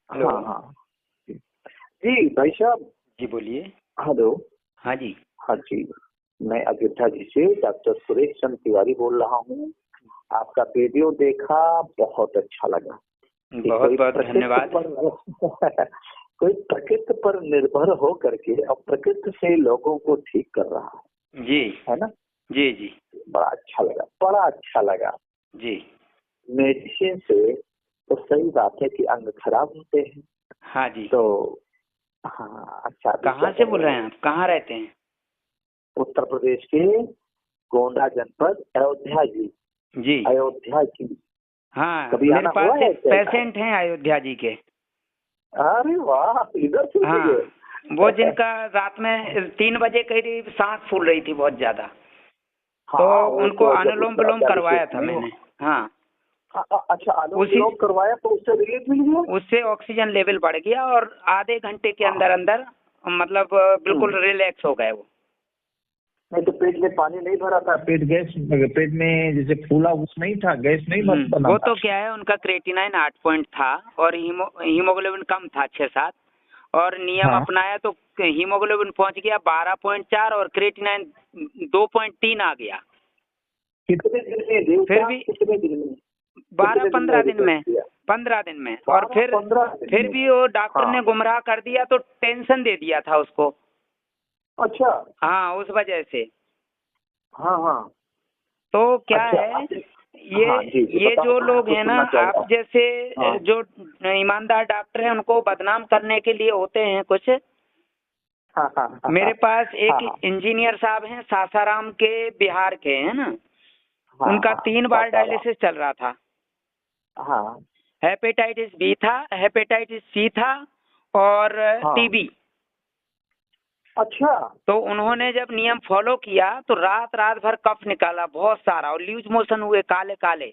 Hello. हाँ हाँ जी जी, भाई साहब। जी बोलिए। हेलो। हाँ जी। हाँ जी, मैं अयोध्या जी से डॉक्टर सुरेश चंद्र तिवारी बोल रहा हूँ। आपका वीडियो देखा, बहुत अच्छा लगा कि बहुत कोई बहुत प्रकृति धन्यवाद। पर कोई प्रकृति पर निर्भर हो करके और प्रकृति से लोगों को ठीक कर रहा जी है ना। जी जी बड़ा अच्छा लगा, बड़ा अच्छा लगा। जी। मेडिसिन से तो सही बात है कि अंग खराब होते हैं, हाँ जी। तो हाँ अच्छा भी कहाँ क्या से बोल करें। रहे हैं आप? कहाँ रहते हैं? उत्तर प्रदेश के गोंडा जनपद, अयोध्या जी। जी। अयोध्या जी। हाँ, कभी मेरे आना हुआ पास है एक क्या? पेशेंट हैं अयोध्या जी के। अरे वाह, इधर से भी हाँ, है। वो जिनका रात में 3 बजे करीब सांस फूल रही थी बहुत ज्यादा, तो हाँ, वो उनको तो जब अनुलोम विलोम करवाया था में मैंने। हाँ, अच्छा, अनुलोम उसी विलोम करवाया तो उससे रिलीफ मिल गया। उससे ऑक्सीजन लेवल बढ़ गया और आधे घंटे के हाँ। अंदर अंदर मतलब बिल्कुल रिलैक्स हो गए वो। नहीं तो पेट में पानी नहीं भरा था, पेट में जैसे फूला उस नहीं था, गैस नहीं बना वो था। तो क्या है, उनका क्रेटिनाइन 8 पॉइंट था और हीमोग्लोबिन कम था 6-7, और नियम हाँ, अपनाया तो हीमोग्लोबिन पहुंच गया 12.4 और क्रेटिनाइन 2.3 आ गया। कितने दिन में फिर देवता, भी कितने दिन में? 12-15 दिन रिजल्ट में, दिया? 15 दिन में। और 12-15 दिन फिर में। भी वो डॉक्टर हाँ। ने गुमराह कर दिया, तो टेंशन दे दिया था उसको। अच्छा। हाँ, उस वजह से। हाँ हाँ। तो क्या अच्छा है, आप- ये हाँ जी जी, ये बताओ, जो मैं लोग आपको हैं ना, सुनना चाहूंगा। आप जैसे हाँ जो ईमानदार डॉक्टर हैं उनको बदनाम करने के लिए होते हैं कुछ। हाँ हाँ हाँ मेरे पास हाँ एक हाँ इंजीनियर साहब हैं, सासाराम के, बिहार के हैं ना। हाँ उनका हाँ, 3 बार सासाराम। डायलिसिस चल रहा था। हाँ हेपेटाइटिस बी था, हेपेटाइटिस सी था और हाँ। टीबी। अच्छा। तो उन्होंने जब नियम फॉलो किया तो रात रात भर कफ निकाला बहुत सारा, और लूज मोशन हुए काले काले।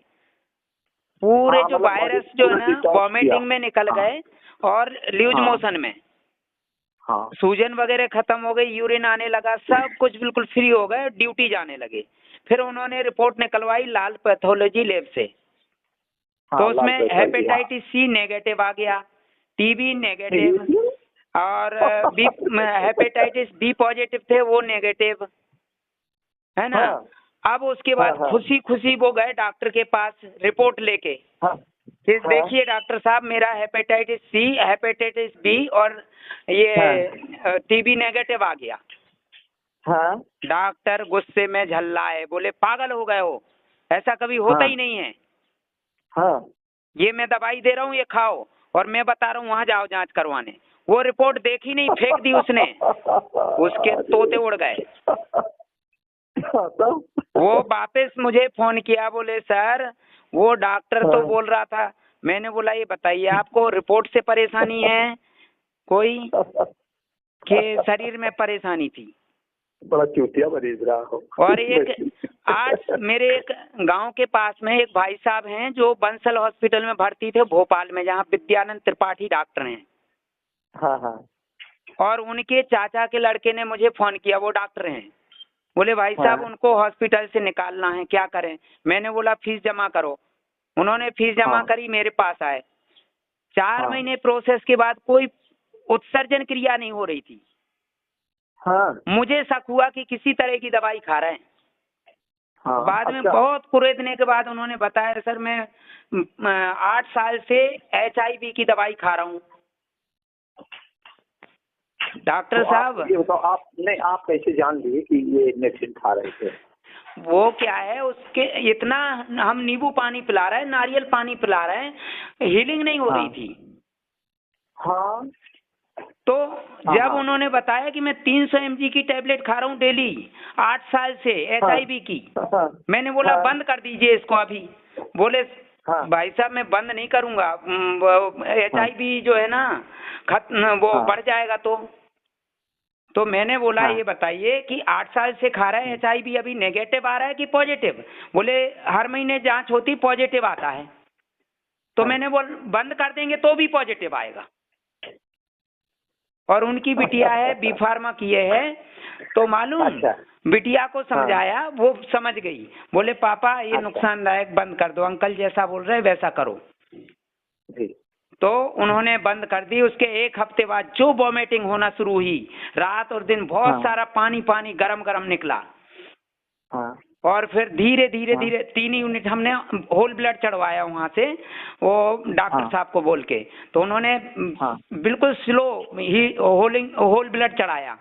पूरे हाँ, जो मतलब बॉडी वायरस जो है पूरा ना, डिटॉक्स किया। वॉमिटिंग में निकल हाँ गए और लूज हाँ मोशन में हाँ सूजन वगैरह खत्म हो गई, यूरिन आने लगा, सब कुछ बिल्कुल फ्री हो गए, ड्यूटी जाने लगे। फिर उन्होंने रिपोर्ट निकलवाई लाल पैथोलॉजी लैब से, तो हाँ, लाल उसमें पैथोलॉजी। हाँ। हेपेटाइटिस सी नेगेटिव आ गया, टीबी नेगेटिव, ये- और बी हेपेटाइटिस बी पॉजिटिव थे वो नेगेटिव, है ना। हाँ अब उसके हाँ बाद हाँ खुशी खुशी वो गए डॉक्टर के पास रिपोर्ट लेके हाँ कि हाँ देखिए डॉक्टर साहब, मेरा हेपेटाइटिस सी, हेपेटाइटिस बी और हाँ ये टीबी नेगेटिव आ गया। हाँ डॉक्टर गुस्से में झल्लाए, बोले पागल हो गए हो, ऐसा कभी होता हाँ ही नहीं है। हाँ। ये मैं दवाई दे रहा हूँ, ये खाओ, और मैं बता रहा हूँ वहां जाओ जांच करवाने। वो रिपोर्ट देखी नहीं, फेंक दी उसने। उसके तोते उड़ गए। तब? वो वापस मुझे फोन किया, बोले सर वो डॉक्टर तो हाँ। बोल रहा था। मैंने बोला ये बताइए, आपको रिपोर्ट से परेशानी है कोई, कि शरीर में परेशानी थी? बड़ा चूतिया मरीज रहा हो। और आज मेरे एक गांव के पास में एक भाई साहब हैं जो बंसल हॉस्पिटल में भर्ती थे भोपाल में, जहां विद्यानंद त्रिपाठी डॉक्टर हैं। हाँ हाँ और उनके चाचा के लड़के ने मुझे फोन किया, वो डॉक्टर हैं। बोले भाई साहब हाँ उनको हॉस्पिटल से निकालना है, क्या करें? मैंने बोला फीस जमा करो। उन्होंने फीस जमा हाँ करी, मेरे पास आए। 4 हाँ महीने प्रोसेस के बाद कोई उत्सर्जन क्रिया नहीं हो रही थी। हाँ मुझे शक हुआ कि किसी तरह की दवाई खा रहे हैं। हाँ। बाद में अच्छा। बहुत कुरेदने के बाद उन्होंने बताया, सर मैं 8 साल से HIV की दवाई खा रहा हूँ। तो डॉक्टर आप साहब, ये बताओ, आप कैसे जान लिए कि ये मेडिसिन खा रहे थे? वो क्या है, उसके इतना हम नींबू पानी पिला रहे हैं, नारियल पानी पिला रहे हैं, हीलिंग नहीं हो रही हाँ थी। हाँ तो हाँ जब हाँ उन्होंने बताया कि मैं 300 mg की टेबलेट खा रहा हूँ डेली 8 साल से हाँ HIV की, हाँ मैंने बोला हाँ बंद कर दीजिए इसको अभी। बोले हाँ भाई साहब मैं बंद नहीं करूंगा, हाँ HIV जो है ना खत्म, वो हाँ बढ़ जाएगा। तो मैंने बोला हाँ ये बताइए कि 8 साल से खा रहे हैं, HIV अभी नेगेटिव आ रहा है कि पॉजिटिव? बोले हर महीने जांच होती, पॉजिटिव आता है। तो हाँ। मैंने बोल बंद कर देंगे तो भी पॉजिटिव आएगा। और उनकी बिटिया है, बी फार्मा किए है, तो मालूम, अच्छा। बिटिया को हाँ। समझाया, वो समझ गई। बोले पापा ये अच्छा नुकसानदायक, बंद कर दो, अंकल जैसा बोल रहे वैसा करो। जी। तो उन्होंने बंद कर दी। उसके एक हफ्ते बाद जो वॉमिटिंग होना शुरू हुई, रात और दिन बहुत सारा पानी पानी गरम गरम निकला। और फिर धीरे धीरे धीरे 3 यूनिट हमने होल ब्लड चढ़वाया वहां से, वो डॉक्टर साहब को बोल के। तो उन्होंने बिल्कुल स्लो ही होल ब्लड चढ़ाया,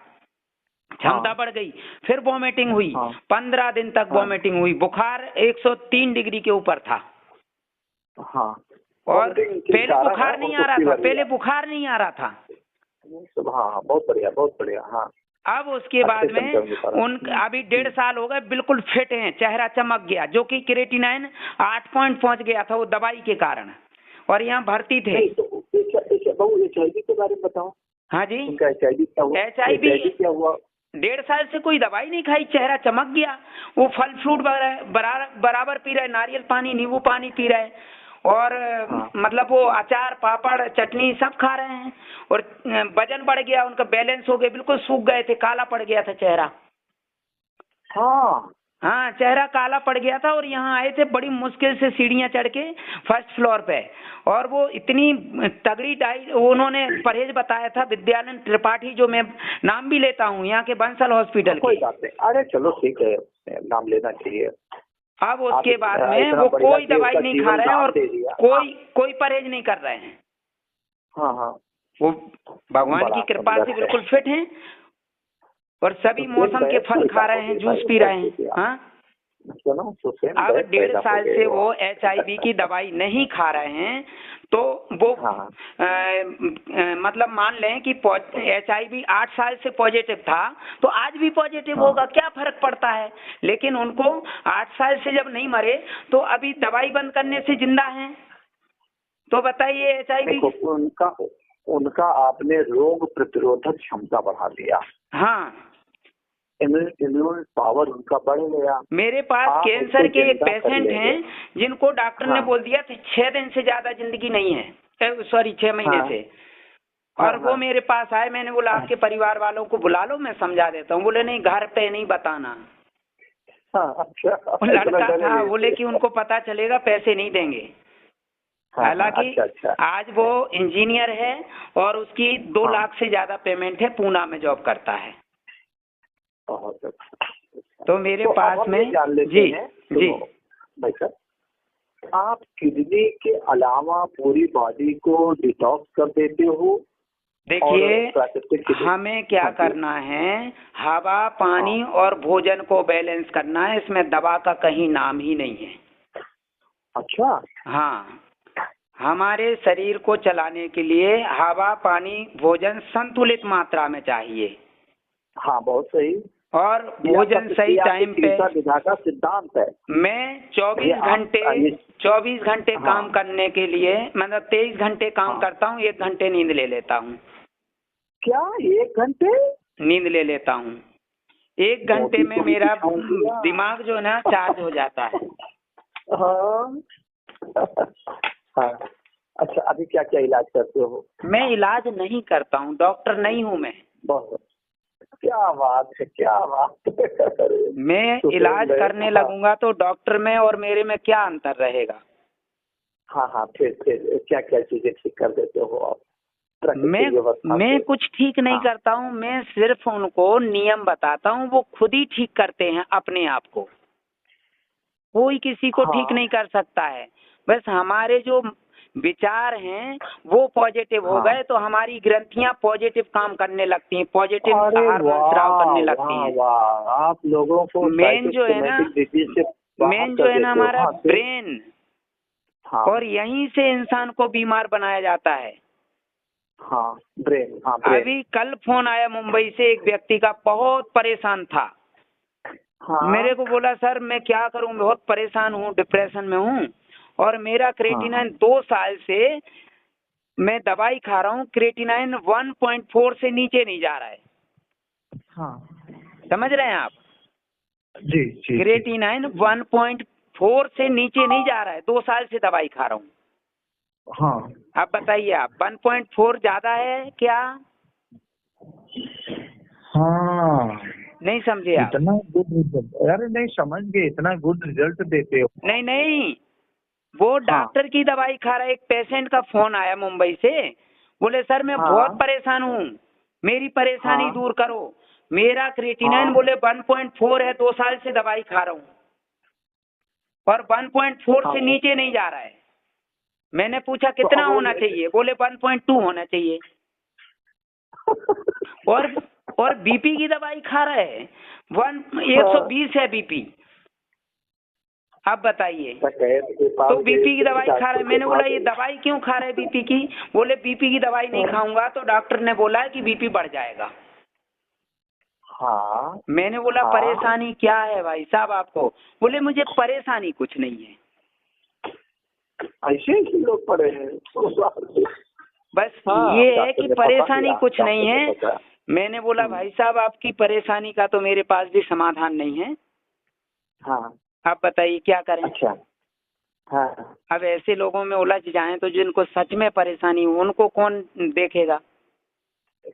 क्षमता बढ़ गई। फिर वॉमिटिंग हुई, 15 दिन तक वॉमिटिंग हुई। बुखार 103 डिग्री के ऊपर था। और पहले बुखार नहीं आ रहा था, पहले बुखार नहीं आ रहा था। बहुत बढ़िया, बहुत बढ़िया। अब उसके बाद में अभी 1.5 साल हो गए, बिल्कुल फिट हैं, चेहरा चमक गया। जो कि क्रिएटिनिन 8 पॉइंट पहुंच गया था वो दवाई के कारण, और यहाँ भर्ती थे। HIV के बारे में बताओ। हाँ जी, HIV क्या हुआ? 1.5 साल से कोई दवाई नहीं खाई, चेहरा चमक गया। वो फल फ्रूट बराबर पी रहे, नारियल पानी, नींबू पानी पी रहे, और मतलब वो अचार पापड़ चटनी सब खा रहे हैं। और वजन बढ़ गया उनका, बैलेंस हो गया, बिल्कुल सूख गए थे, काला पड़ गया था चेहरा। हाँ, चेहरा काला पड़ गया था। और यहाँ आए थे बड़ी मुश्किल से सीढ़ियाँ चढ़ के फर्स्ट फ्लोर पे। और वो इतनी तगड़ी डाइट, उन्होंने परहेज बताया था, विद्यानंद त्रिपाठी, जो मैं नाम भी लेता हूँ यहाँ के बंसल हॉस्पिटल के। अरे चलो ठीक है, नाम लेना चाहिए। अब उसके बाद में वो कोई दवाई नहीं खा रहे हैं और कोई परहेज नहीं कर रहे हैं। वो भगवान की कृपा से बिल्कुल फिट हैं, और सभी मौसम के फल खा रहे हैं, जूस पी रहे हैं। हाँ, अब 1.5 साल से वो HIV की दवाई नहीं खा रहे हैं। तो वो मतलब मान लें कि HIV 8 साल से पॉजिटिव था, तो आज भी पॉजिटिव होगा, क्या फर्क पड़ता है। लेकिन उनको 8 साल से जब नहीं मरे, तो अभी दवाई बंद करने से जिंदा हैं। तो बताइए HIV उनका आपने रोग प्रतिरोधक क्षमता बढ़ा दिया। हाँ, इम्यून पावर उनका बढ़ गया। मेरे पास कैंसर के एक पेशेंट हैं जिनको डॉक्टर ने बोल दिया था 6 दिन से ज्यादा जिंदगी नहीं है, सॉरी 6 महीने से। और वो मेरे पास आए, मैंने बोला आपके परिवार वालों को बुला लो, मैं समझा देता हूँ। बोले नहीं, घर पे नहीं बताना। अच्छा, लड़का था, बोले कि उनको पता चलेगा, पैसे नहीं देंगे। हालांकि आज वो इंजीनियर है और उसकी 2 लाख से ज्यादा पेमेंट है, पूना में जॉब करता है। तो मेरे पास में जी भाई साहब, आप किडनी के अलावा पूरी बॉडी को डिटॉक्स कर देते हो? देखिए, हमें क्या करना है, हवा पानी और भोजन को बैलेंस करना है। इसमें दवा का कहीं नाम ही नहीं है। अच्छा। हाँ, हमारे शरीर को चलाने के लिए हवा पानी भोजन संतुलित मात्रा में चाहिए। हाँ, बहुत सही। और भोजन सही टाइम पे। विधा का सिद्धांत है। मैं 24 घंटे काम करने के लिए, मतलब 23 घंटे काम करता हूँ, 1 घंटे नींद ले लेता हूँ। क्या 1 घंटे नींद ले लेता हूँ? 1 घंटे में मेरा दिमाग जो है ना चार्ज हो जाता है। हाँ। अच्छा, अभी क्या क्या इलाज करते हो? मैं इलाज नहीं करता हूँ, डॉक्टर नहीं हूँ मैं। बहुत क्या बात है, क्या बात है। मैं इलाज करने लगूंगा तो डॉक्टर में और मेरे में क्या अंतर रहेगा? हाँ, फिर क्या क्या चीजें ठीक कर देते हो आप? मैं कुछ ठीक नहीं करता हूँ, मैं सिर्फ उनको नियम बताता हूँ, वो खुद ही ठीक करते हैं अपने आप को। कोई किसी को ठीक नहीं कर सकता है। बस हमारे जो विचार हैं वो पॉजिटिव हो गए तो हमारी ग्रंथियां पॉजिटिव काम करने लगती हैं, पॉजिटिव हार्मोन स्राव करने लगती हैं। आप लोगों को मेन जो है ना हमारा ब्रेन, और यहीं से इंसान को बीमार बनाया जाता है। ब्रेन। अभी कल फोन आया मुंबई से, एक व्यक्ति का, बहुत परेशान था। मेरे को बोला सर मैं क्या करूं, बहुत परेशान हूं, डिप्रेशन में हूं, और मेरा क्रिएटिनिन 2 साल से मैं दवाई खा रहा हूँ, क्रिएटिनिन 1.4 से नीचे नहीं जा रहा है। समझ रहे हैं आप? जी। क्रिएटिनिन 1.4 से नीचे नहीं जा रहा है, 2 साल से दवाई खा रहा हूँ। आप बताइए, आप 1.4 ज्यादा है क्या? नहीं समझे आप? इतना गुड रिजल्ट? अरे नहीं, समझ गए, इतना गुड रिजल्ट देते हो। नहीं, वो डॉक्टर की दवाई खा रहा है। एक पेशेंट का फोन आया मुंबई से, बोले सर मैं बहुत परेशान हूँ, मेरी परेशानी दूर करो। मेरा क्रिएटिनिन बोले 1.4 है, 2 साल से दवाई खा रहा हूँ और 1.4 से नीचे नहीं जा रहा है। मैंने पूछा कितना होना चाहिए, बोले 1.2 होना चाहिए। और बीपी की दवाई खा रहा है, 120 है बीपी। आप बताइए, तो बीपी की दवाई खा रहा है। मैंने बोला ये दवाई क्यों खा रहे हैं बीपी की? बोले बीपी की दवाई नहीं खाऊंगा तो डॉक्टर ने बोला है कि बीपी बढ़ जाएगा। हाँ। मैंने बोला परेशानी क्या है भाई साहब आपको? बोले मुझे परेशानी कुछ नहीं है। ऐसे ही लोग पड़े हैं बस ये है कि परेशानी कुछ नहीं है। मैंने बोला भाई साहब आपकी परेशानी का तो मेरे पास भी समाधान नहीं है। हाँ। आप बताइए क्या करें? अच्छा। हाँ। अब ऐसे लोगों में उलझ जाएं तो जिनको सच में परेशानी हो उनको कौन देखेगा?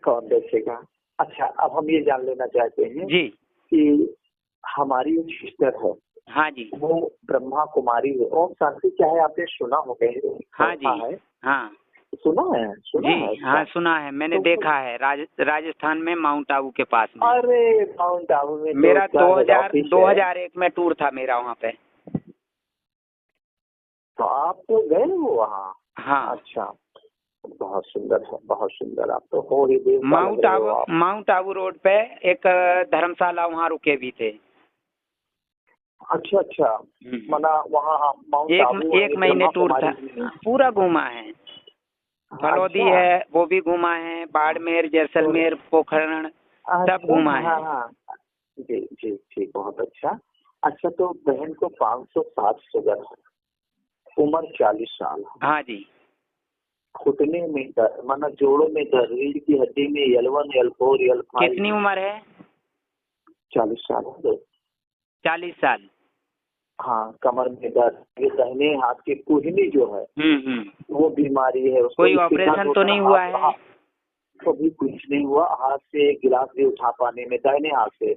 कौन देखेगा? अच्छा, अब हम ये जान लेना चाहते हैं जी कि हमारी एक सिस्टर है। हाँ जी। वो ब्रह्मा कुमारी है। ओम शांति क्या है, आपने सुना होगा? हाँ जी है। हाँ सुना है? सुना जी है? हाँ सुना है, मैंने तो देखा है राजस्थान में माउंट आबू के पास में। अरे माउंट आबू में मेरा 2001 में टूर था मेरा वहाँ पे। तो आप तो गए हो वहाँ? हाँ। अच्छा, बहुत सुंदर है, बहुत सुंदर। आप तो हो ही देव। माउंट आबू रोड पे एक धर्मशाला वहाँ रुके भी थे। अच्छा, मना वहाँ माउंट आबू एक महीने टूर था, पूरा घूमा है। फलौदी है वो भी घूमा है, बाड़मेर, जैसलमेर, पोखरण सब घूमा है। हाँ। जी जी जी, बहुत अच्छा। अच्छा, तो बहन को 560 शुगर है, उम्र 40 साल। हाँ जी। घुटने में दर्द, माना जोड़ों में दर्द, रीढ़ की हड्डी में L1 L4 L5। कितनी उम्र है? 40 साल है। 40 साल। हाँ, कमर में दर्द, ये दाहिने हाथ की कुहनी जो है वो बीमारी है। कोई ऑपरेशन तो नहीं हुआ है? कभी कुछ नहीं हुआ। हाथ से गिलास भी उठा पाने में दाहिने हाथ से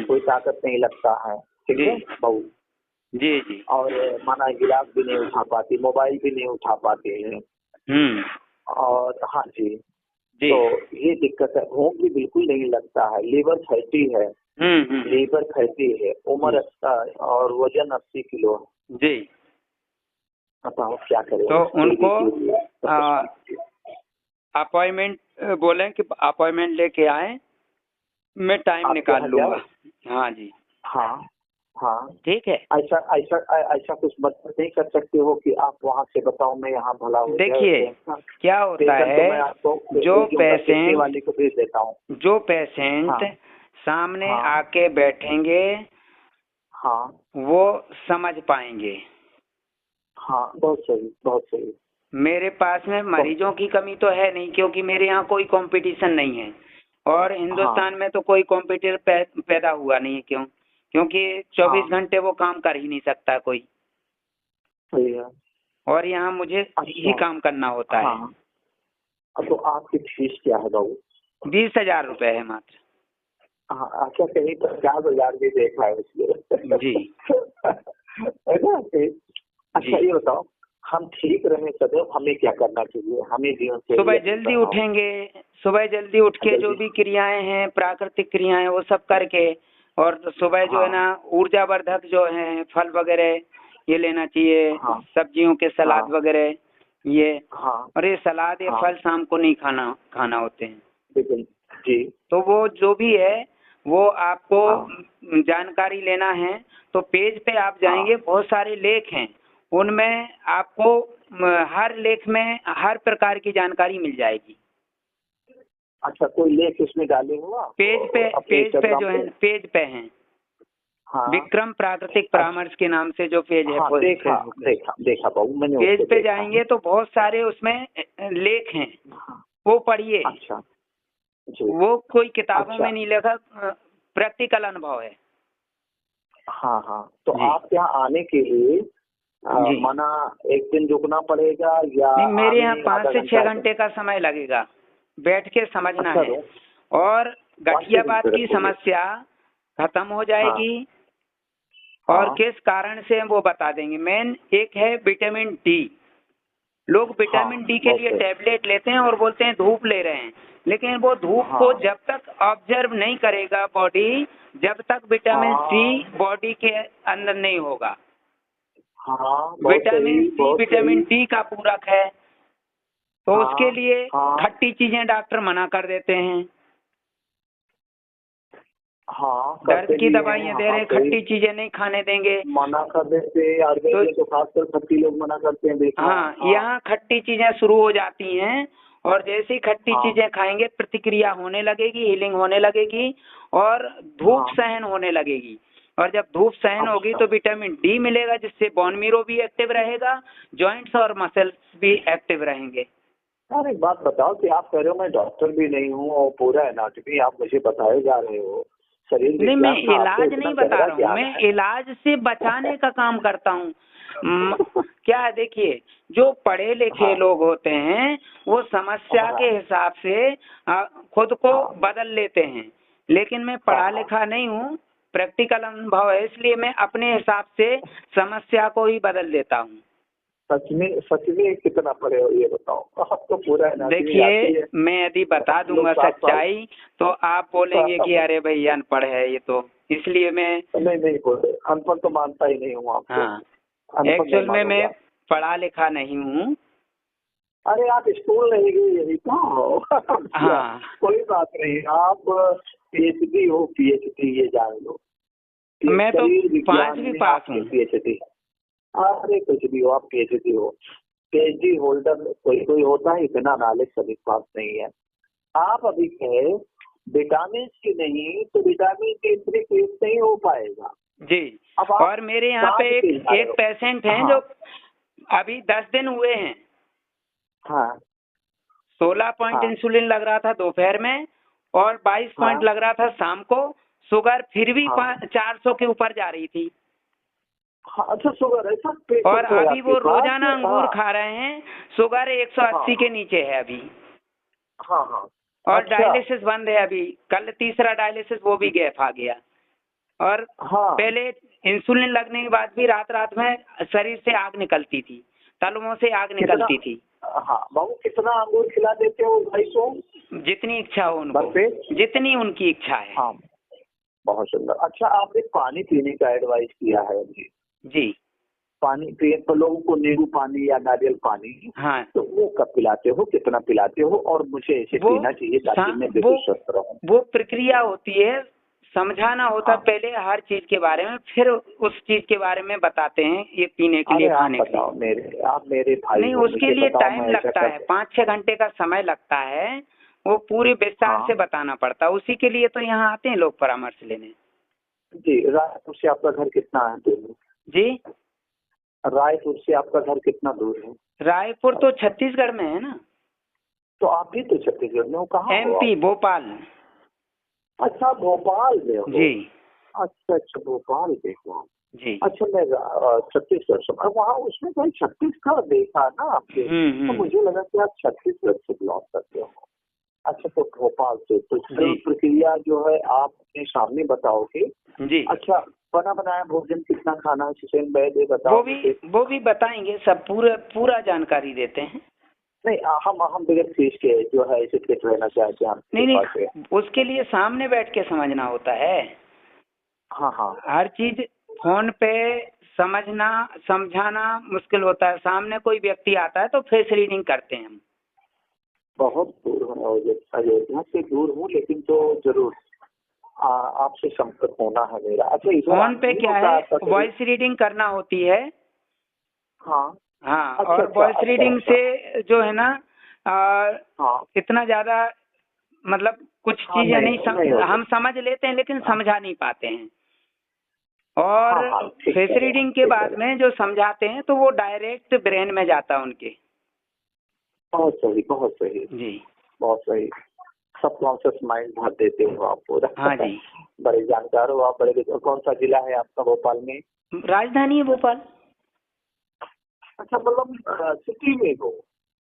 कोई ताकत नहीं लगता है। ठीक है बहू? जी जी। और माना गिलास भी नहीं उठा पाती, मोबाइल भी नहीं उठा पाते हैं। और हाँ जी, तो ये दिक्कत है। भूख भी बिल्कुल नहीं लगता है, लीवर फैटी है। लीवर फैटी है, उम्र 80 और वजन 80 किलो है। जी। बताओ क्या करें? तो उनको अपॉइंटमेंट बोले कि अपॉइंटमेंट लेके आए, मैं टाइम निकाल लूंगा। हाँ जी। हाँ हाँ ठीक है। ऐसा कुछ मदद नहीं कर सकते हो कि आप वहाँ से बताओ, मैं यहाँ भला हो? देखिए क्या होता है, जो पेशेंट वाले को भेज देता हूँ। जो पेशेंट सामने आके बैठेंगे वो समझ पाएंगे। हाँ, बहुत सही, बहुत सही। मेरे पास में मरीजों की कमी तो है नहीं, क्योंकि मेरे यहाँ कोई कंपटीशन नहीं है और हिंदुस्तान में तो कोई कॉम्पिटिटर पैदा हुआ नहीं है। क्यों? क्योंकि 24 घंटे वो काम कर ही नहीं सकता कोई। सही है। और यहाँ मुझे ही काम करना होता है। तो आपकी फीस क्या है बाबू? 20,000 रुपए है मात्र। अच्छा, कहीं 50,000 भी देखा है इसलिए। जी है ना? अच्छा ये बताओ, हम ठीक रहे सदैव, हमें क्या करना चाहिए? हमें जीवन से सुबह जल्दी उठेंगे, सुबह जल्दी उठ के जो भी क्रियाएं हैं, प्राकृतिक क्रियाएं, वो सब करके, और सुबह जो है ना ऊर्जावर्धक जो है फल वगैरह ये लेना चाहिए। सब्जियों के सलाद वगैरह ये। और ये सलाद या फल शाम को नहीं खाना होते हैं जी। तो वो जो भी है वो आपको जानकारी लेना है तो पेज पे आप जाएंगे, बहुत सारे लेख हैं, उनमें आपको हर लेख में हर प्रकार की जानकारी मिल जाएगी। अच्छा, कोई लेख इसमें डाले हुआ? पेज पे जो है, पेज पे हैं। विक्रम प्राकृतिक परामर्श के नाम से जो पेज है, देखा बाबू मैंने। पेज पे जाएंगे तो बहुत सारे उसमें लेख हैं, वो पढ़िए। अच्छा, वो कोई किताबों में नहीं लिखा, प्रैक्टिकल अनुभव है। हाँ, तो आप यहाँ आने के लिए माना एक दिन रुकना पड़ेगा या? मेरे यहाँ 5 से 6 घंटे का समय लगेगा, बैठ के समझना है और गठियाबात की समस्या खत्म हो जाएगी। और किस कारण से वो बता देंगे। मेन एक है विटामिन डी। लोग विटामिन डी के लिए टैबलेट लेते हैं और बोलते हैं धूप ले रहे हैं, लेकिन वो धूप को जब तक ऑब्जर्व नहीं करेगा बॉडी, जब तक विटामिन सी बॉडी के अंदर नहीं होगा। विटामिन सी विटामिन डी का पूरक है, तो उसके लिए खट्टी चीजें डॉक्टर मना कर देते हैं। दर्द की दवाइयाँ दे रहे हैं, खट्टी चीजें नहीं खाने देंगे, मना कर देते हैं। तो खासकर खट्टी लोग मना करते हैं। यहाँ खट्टी चीजें शुरू हो जाती हैं, और जैसे ही खट्टी चीजें खाएंगे प्रतिक्रिया होने लगेगी, हीलिंग होने लगेगी और धूप सहन होने लगेगी। और जब धूप सहन होगी तो विटामिन डी मिलेगा, जिससे बोन मैरो भी एक्टिव रहेगा, जॉइंट्स और मसल्स भी एक्टिव रहेंगे। एक बात बताओ कि आप कह रहे हो मैं डॉक्टर भी नहीं हूँ और पूरा एनाटॉमी आप मुझे बताए जा रहे हो, शरीर नहीं, मैं इलाज नहीं बता रहा हूँ, मैं इलाज से बचाने का काम करता हूँ। क्या देखिए, जो पढ़े लिखे लोग होते हैं वो समस्या के हिसाब से खुद को बदल लेते हैं, लेकिन मैं पढ़ा लिखा नहीं हूँ, प्रैक्टिकल अनुभव है, इसलिए मैं अपने हिसाब से समस्या को ही बदल देता हूँ। सच में कितना पढ़े हो ये बताओ, आप तो पूरा। देखिए, मैं यदि बता दूंगा सच्चाई तो आप बोलेंगे कि अरे भाई अनपढ़ है ये, तो इसलिए मैं नहीं बोले, अनपढ़ तो मानता ही नहीं हूँ आपको। हाँ, एक्चुअल में मैं पढ़ा लिखा नहीं हूँ। अरे आप स्कूल नहीं गए, यही तो। हाँ, कोई बात नहीं, आप पीएचडी हो, पीएचडी ये जान लो। मैं तो 5वीं पास हूँ। पीएचडी, अरे कुछ भी हो, आप पीएचडी हो, पीएचडी होल्डर कोई होता है, इतना नॉलेज सभी पास नहीं है। आप अभी कहे विटामिन सी नहीं तो विटामिन डी इंक्रीज नहीं हो पाएगा जी। और मेरे यहाँ पे एक पेशेंट हैं जो अभी 10 दिन हुए हैं। 16 पॉइंट इंसुलिन लग रहा था दोपहर में और 22 पॉइंट लग रहा था शाम को। शुगर फिर भी 400 के ऊपर जा रही थी। अच्छा, शुगर है। और अभी वो रोजाना अंगूर खा रहे हैं, शुगर 180 के नीचे है अभी। और डायलिसिस बंद है अभी, कल तीसरा डायलिसिस वो भी गैप आ गया। और पहले इंसुलिन लगने के बाद भी रात में शरीर से आग निकलती थी, तलवों से आग निकलती थी। बाबू कितना अंगूर खिला देते हो भाई को? जितनी इच्छा हो उनको, जितनी उनकी इच्छा है। बहुत सुंदर। अच्छा, आपने पानी पीने का एडवाइस किया है अभी जी। पानी पिए तो लोगों को नींबू पानी या नारियल पानी, तो वो कब पिलाते हो, कितना पिलाते हो? और मुझे ऐसे पीना चाहिए ताकि मैं बिल्कुल स्वस्थ रहूं। वो प्रक्रिया होती है, समझाना होता है पहले हर चीज के बारे में, फिर उस चीज के बारे में बताते हैं ये पीने के लिए, खाने के लिए। आप मेरे भाई नहीं, उसके लिए टाइम लगता है, 5-6 घंटे का समय लगता है, वो पूरी विस्तार से बताना पड़ता है। उसी के लिए तो यहाँ आते हैं लोग परामर्श लेने। जी, रायपुर से आपका घर कितना है? जी, रायपुर से आपका घर कितना दूर है? रायपुर तो छत्तीसगढ़ में है ना। तो आप भी तो छत्तीसगढ़ में हो? कहाँ? MP भोपाल। अच्छा, भोपाल में हो जी। अच्छा, भोपाल में हो जी। अच्छा, मैं छत्तीसगढ़ से वहाँ उसमें कोई छत्तीसगढ़ देखा ना आपके, तो मुझे लगा कि आप छत्तीसगढ़ से बिलोंग करते हो। अच्छा, तो भोपाल से तो प्रक्रिया जो है आप अपने सामने बताओगे जी। अच्छा, बना बनाया भोजन कितना खाना है सुसैन भाई, बताओ। वो भी बताएंगे, सब पूरा जानकारी देते हैं। नहीं, हम बगैर फीस के जो है इसे फिट रहना चाहते हैं। नहीं, उसके लिए सामने बैठ के समझना होता है। हर चीज फोन पे समझाना मुश्किल होता है। सामने कोई व्यक्ति आता है तो फेस रीडिंग करते हैं हम। बहुत दूर हूँ, अयोध्या से दूर हूँ, लेकिन तो जरूर आपसे संपर्क होना है मेरा। अच्छा, फोन पे क्या है, वॉइस रीडिंग करना होती है। और वॉइस रीडिंग से जो है ना इतना ज्यादा मतलब कुछ चीजें नहीं हम समझ लेते हैं, लेकिन समझा नहीं पाते हैं। और फेस रीडिंग के बाद में जो समझाते हैं तो वो डायरेक्ट ब्रेन में जाता है उनके। बहुत सही, बहुत सही जी, बहुत सही। सबकॉन्शियस माइंड भर देते हो आप पूरा। हाँ जी, बड़े जानकार हो आप, बड़े। कौन सा जिला है आपका भोपाल में? राजधानी है भोपाल। अच्छा, मतलब सिटी में हो?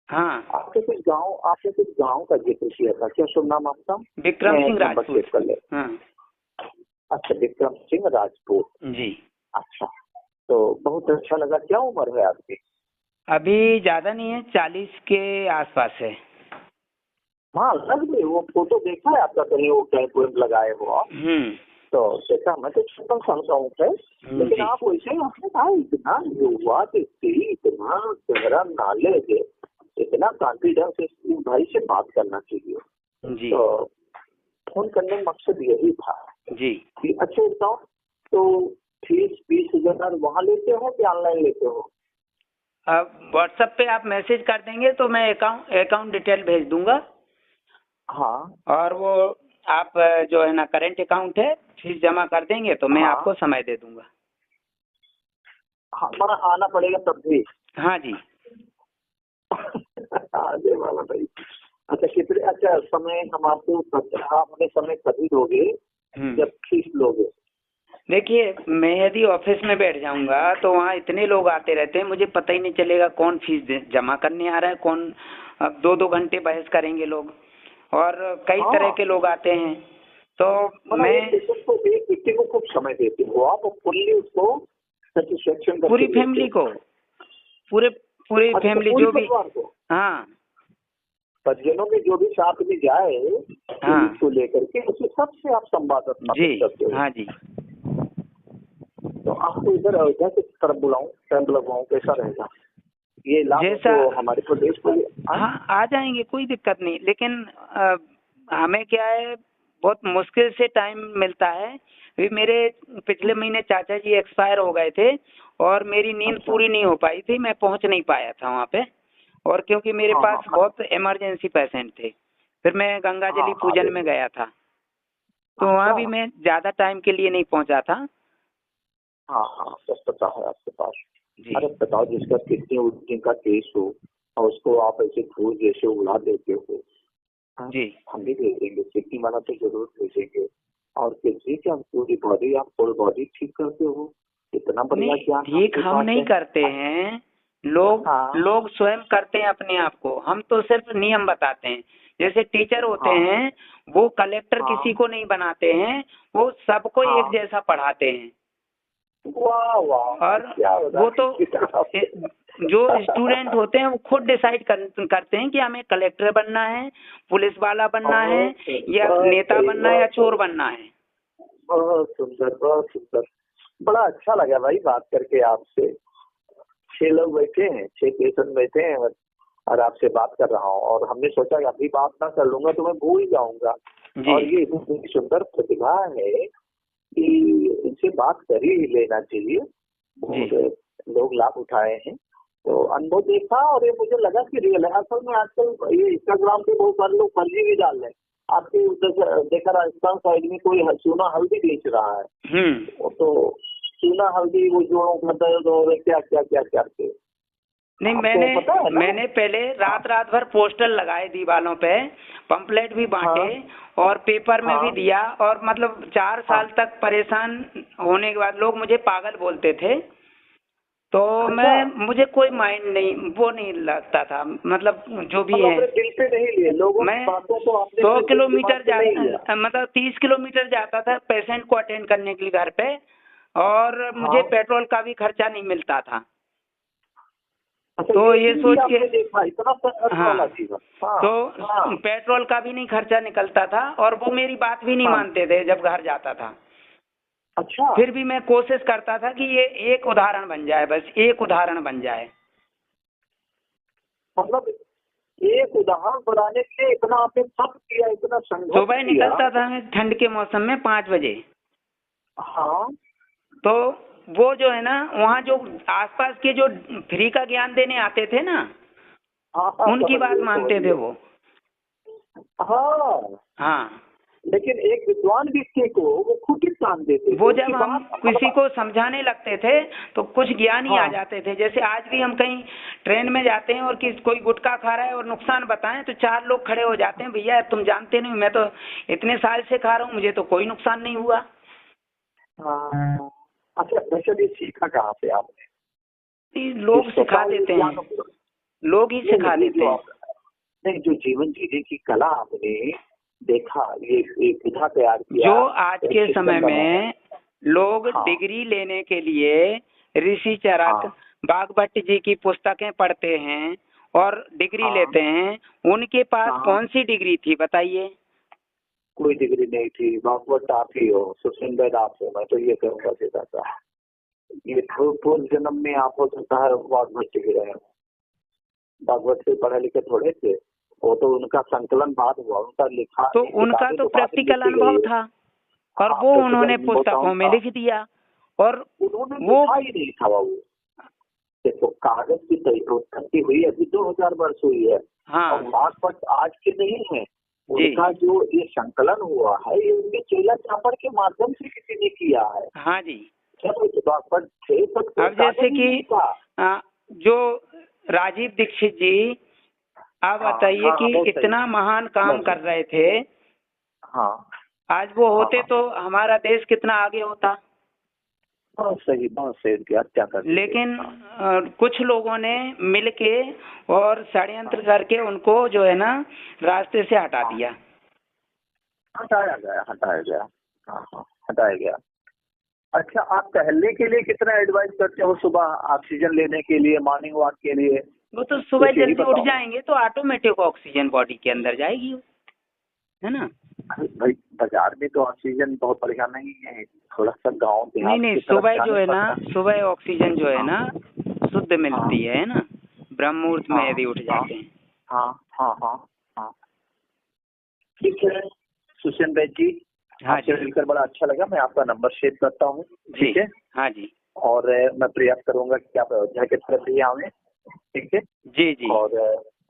हाँ। आपने कुछ गांव का जिक्र किया था, क्या शुभ नाम आपका? विक्रम सिंह राजपूत। अच्छा, विक्रम सिंह राजपूत जी। अच्छा, तो बहुत अच्छा लगा। क्या उम्र है आपकी? अभी ज्यादा नहीं है, 40 के आसपास है। हाँ लग गई, वो फोटो देखा है आपका कहीं, वो कैंप वेंप लगाए हो आप। तो देखा, मैं तो 56 साल का हूँ खैर, लेकिन आप वैसे आपने कहा इतना युवा व्यक्ति, इतना गहरा नॉलेज, इतना कॉन्फिडेंस, इस भाई से बात करना चाहिए जी। तो फोन करने का मकसद यही था जी कि अच्छा बताओ, तो फीस 20,000 वहाँ लेते हो कि ऑनलाइन लेते हो? अब व्हाट्सएप पे आप मैसेज कर देंगे तो मैं अकाउंट डिटेल भेज दूंगा। हाँ, और वो आप जो है ना करेंट अकाउंट है, फीस जमा कर देंगे तो मैं आपको समय दे दूंगा। हाँ, मगर आना पड़ेगा तब भी? हाँ जी। अरे वाला भाई, अच्छा कितने, अच्छा समय हम आपको, आप हमें समय कभी दोगे जब फीस लोगे? देखिए, मैं यदि ऑफिस में बैठ जाऊंगा तो वहाँ इतने लोग आते रहते हैं, मुझे पता ही नहीं चलेगा कौन फीस जमा करने आ रहा है, कौन। अब 2-2 घंटे बहस करेंगे लोग, और कई तरह के लोग आते हैं। तो मैं एक व्यक्ति को खूब समय देती हूँ, आप फुल्ली उसको सेटिस्फेक्शन पूरी फैमिली को, पूरी फैमिली जो भी, हाँ परिजनों में जो भी साथ में जाए उसको लेकर के उसे सबसे आप संवाद करते हो। हाँ जी। तो आपको इधर अयोध्या की तरफ बुलाऊं, कैंप लगवाऊं, कैसा रहेगा? ये लाभ जैसा तो हमारे प्रदेश को। हाँ, आ जाएंगे, कोई दिक्कत नहीं, लेकिन हमें क्या है, बहुत मुश्किल से टाइम मिलता है। अभी मेरे पिछले महीने चाचा जी एक्सपायर हो गए थे और मेरी नींद पूरी नहीं हो पाई थी, मैं पहुंच नहीं पाया था वहाँ पे, और क्योंकि मेरे पास बहुत इमरजेंसी पेशेंट थे, फिर मैं गंगा जली पूजन में गया था, तो वहाँ भी मैं ज्यादा टाइम के लिए नहीं पहुंचा था। हाँ हाँ, सब पता है आपके पास। अरे बताओ, जिसका किडनी उल्टी का केस हो और उसको आप ऐसे फूल जैसे उड़ा देते हो जी, हम भी भेजेंगे, किडनी वाला तो जरूर भेजेंगे। और किडनी क्या, पूरी बॉडी, आप फुल बॉडी ठीक करते हो, इतना बढ़िया क्या ठीक हम नहीं करते हैं, लोग स्वयं करते हैं अपने आप को, हम तो सिर्फ नियम बताते हैं। जैसे टीचर होते हैं, वो कलेक्टर किसी को नहीं बनाते हैं, वो सबको एक जैसा पढ़ाते हैं। वाह वाह। और वो तो जो स्टूडेंट होते हैं वो खुद डिसाइड करते हैं कि हमें कलेक्टर बनना है, पुलिस वाला बनना है, या नेता बनना है, या चोर बनना है। बहुत सुंदर, बहुत सुंदर, बड़ा अच्छा लगा भाई बात करके आपसे। 6 लोग बैठे हैं, 6 पेशेंट बैठे हैं और आपसे बात कर रहा हूँ, और हमने सोचा कि अभी बात ना कर लूंगा तो मैं भूल जाऊंगा। और ये इतनी सुंदर प्रतिभा है कि इनसे बात कर ही लेना चाहिए, बहुत लोग लाभ उठाए हैं। तो अनुभव देखा और ये मुझे लगा कि रियल है। असल में आजकल ये इंस्टाग्राम पे बहुत सारे लोग फर्जी भी डाल रहे हैं। आपके उधर देखा, राजस्थान साइड में कोई चूना हल्दी बेच रहा है, तो चूना हल्दी वो जोड़ों का दर्द और क्या क्या क्या क्या के। नहीं, मैंने पहले रात भर पोस्टर लगाए दीवारों पे, पंपलेट भी बांटे और पेपर में भी दिया, और मतलब 4 साल तक परेशान होने के बाद लोग मुझे पागल बोलते थे। तो मुझे कोई माइंड नहीं, वो नहीं लगता था, मतलब जो भी है दिल पे नहीं लिए लोगों, मैं 100 किलोमीटर जाता, मतलब 30 किलोमीटर जाता था पेशेंट को अटेंड करने के लिए घर पे, और मुझे पेट्रोल का भी खर्चा नहीं मिलता था। तो ये सोच के तो पेट्रोल का भी नहीं खर्चा निकलता था, और वो मेरी बात भी नहीं मानते थे जब घर जाता था। अच्छा, फिर भी मैं कोशिश करता था कि ये एक उदाहरण बन जाए, बस एक उदाहरण बन जाए। मतलब एक उदाहरण बनाने के लिए इतना आपने सब किया, इतना संघर्ष किया। सुबह निकलता था मैं ठंड के मौसम में 5 बजे। हाँ, तो वो जो है ना, वहाँ जो आसपास के जो फ्री का ज्ञान देने आते थे ना, उनकी बात मानते थे वो। हाँ, लेकिन एक विद्वान व्यक्ति को वो खुद ही ज्ञान देते थे। वो जब हम किसी को समझाने लगते थे तो कुछ ज्ञान ही आ जाते थे। जैसे आज भी हम कहीं ट्रेन में जाते हैं और कोई गुटखा खा रहा है और नुकसान बताएं तो 4 लोग खड़े हो जाते हैं, भैया तुम जानते नहीं, मैं तो इतने साल से खा रहा हूँ, मुझे तो कोई नुकसान नहीं हुआ। अच्छा, वैसे सीखा कहाँ से आपने? लोग सिखा देते हैं, लोग ही सिखा देते हैं। नहीं, जो जीवन जीने की कला आपने देखा, ये विधा तैयार किया, जो आज के समय में लोग डिग्री लेने के लिए ऋषि चरक, बागभट्ट जी की पुस्तकें पढ़ते हैं और डिग्री लेते हैं। उनके पास कौन सी डिग्री थी बताइए? कोई डिग्री नहीं थी। बागवट आप ही हो, सुशिंदर आप हो, मैं तो ये कहूँगा सीधा सा। ये पूर्व जन्म में आप हो सकता है बागवट ही रहे, बागवट से पढ़े लिखे थोड़े थे। वो तो उनका संकलन बाद हुआ, उनका लिखा तो उनका तो प्रैक्टिकल अनुभव था और वो उन्होंने पुस्तकों में लिख दिया और उन्होंने वो ही नहीं था। वो देखो कागज की उत्पत्ति हुई अभी 2000 वर्ष हुई है। और बागवट आज के नहीं है। उनका जो ये संकलन हुआ है ये उनके चेला चापर के माध्यम से किसी ने किया है। हाँ जी। बागवट थे अब जैसे कि जो राजीव दीक्षित जी, आप बताइए कि इतना महान काम कर रहे थे। आज वो होते तो हमारा देश कितना आगे होता। बहुत सही क्या कर। लेकिन कुछ लोगों ने मिलके और षड्यंत्र करके उनको जो है ना रास्ते से हटा दिया। हटाया गया। अच्छा, आप टहलने के लिए कितना एडवाइस करते हो सुबह ऑक्सीजन लेने के लिए, मॉर्निंग वॉक के लिए? वो तो सुबह जल्दी उठ जाएंगे तो ऑटोमेटिक ऑक्सीजन बॉडी के अंदर जाएगी, है ना। भाई बाजार में तो ऑक्सीजन बहुत बढ़िया नहीं है, थोड़ा सा गाँव नहीं सुबह जो है ना, सुबह ऑक्सीजन जो है ना शुद्ध मिलती है ना, ब्रह्म मुहूर्त में यदि उठ जाते हैं। हाँ। ठीक है सुशिंदर जी, आपसे मिलकर बड़ा अच्छा लगा। मैं आपका नंबर शेयर करता हूँ, ठीक है? हाँ जी। और मैं प्रयास करूंगा कि आप अयोध्या के तरफ भी आवे, ठीक है? जी। और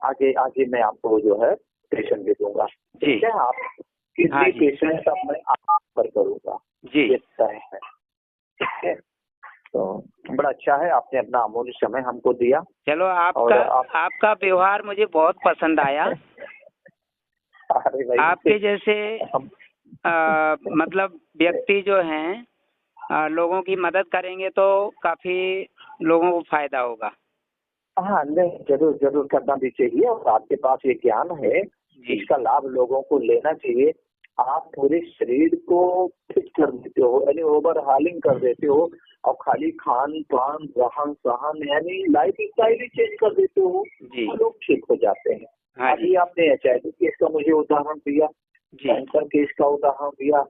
आगे मैं आपको जो है पेशेंट दे दूंगा, ठीक है? आप कितने पेशेंट अब मैं आप पर करूंगा जी, ये तय है, ठीक है? तो बड़ा अच्छा है, आपने अपना अमूल्य समय हमको दिया। चलो आपका व्यवहार मुझे बहुत पसंद आया। अरे भाई, आपके जैसे मतलब व्यक्ति जो हैं लोगों की मदद करेंगे तो काफी लोगों को फायदा होगा। हाँ नहीं, जरूर करना भी चाहिए। और आपके पास ये ज्ञान है, इसका लाभ लोगों को लेना चाहिए। आप पूरे शरीर को फिट कर देते हो, यानी ओवरहालिंग कर देते हो, और खाली खान पान रहन सहन यानी लाइफ स्टाइल ही चेंज कर देते हो, तो लोग ठीक हो जाते हैं। अभी आपने HIV केस का मुझे उदाहरण दिया, कैंसर केस का उदाहरण दिया,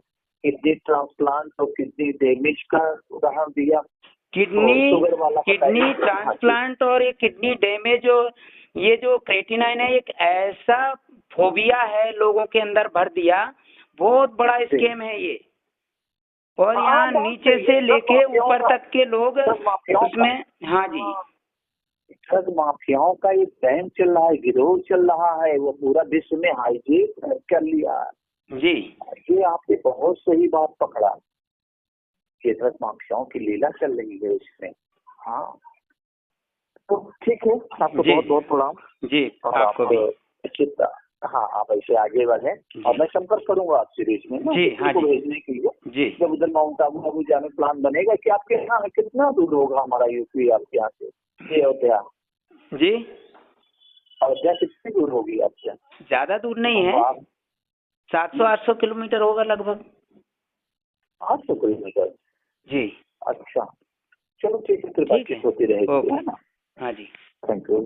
किडनी ट्रांसप्लांट और किडनी डैमेज का उदाहरण दिया। किडनी ट्रांसप्लांट और ये किडनी डैमेज, ये जो क्रेटिनाइन है एक ऐसा फोबिया है लोगों के अंदर भर दिया, बहुत बड़ा स्कैम है ये। और यहाँ नीचे से लेके ऊपर तक के लोग उसमें। हाँ जी, ड्रग माफियाओं का एक गैंग चल रहा है, गिरोह चल रहा है, वो पूरा विश्व में हाईजेक कर लिया जी। ये आपने बहुत सही बात पकड़ा कि ड्रग माफियाओं की लीला चल रही है इसमें। हाँ तो ठीक है, आपको बहुत बहुत प्रणाम जी। आपको भी। हाँ, आप ऐसे आगे बढ़े और मैं संपर्क करूंगा आपसे बीच में जी। हाँ को भेजने के लिए जी। जब उधर माउंट आबू जाने प्लान बनेगा। कि आपके यहाँ कितना दूर होगा हमारा यूपी आपके यहाँ से? अयोध्या जी, अयोध्या कितनी दूर होगी आपसे? ज्यादा दूर नहीं है, 700-800 किलोमीटर होगा लगभग। 800 किलोमीटर? जी। अच्छा, चलो ठीक है, फिर बातचीत होती रहेगी, है ना? हाँ जी, थैंक यू।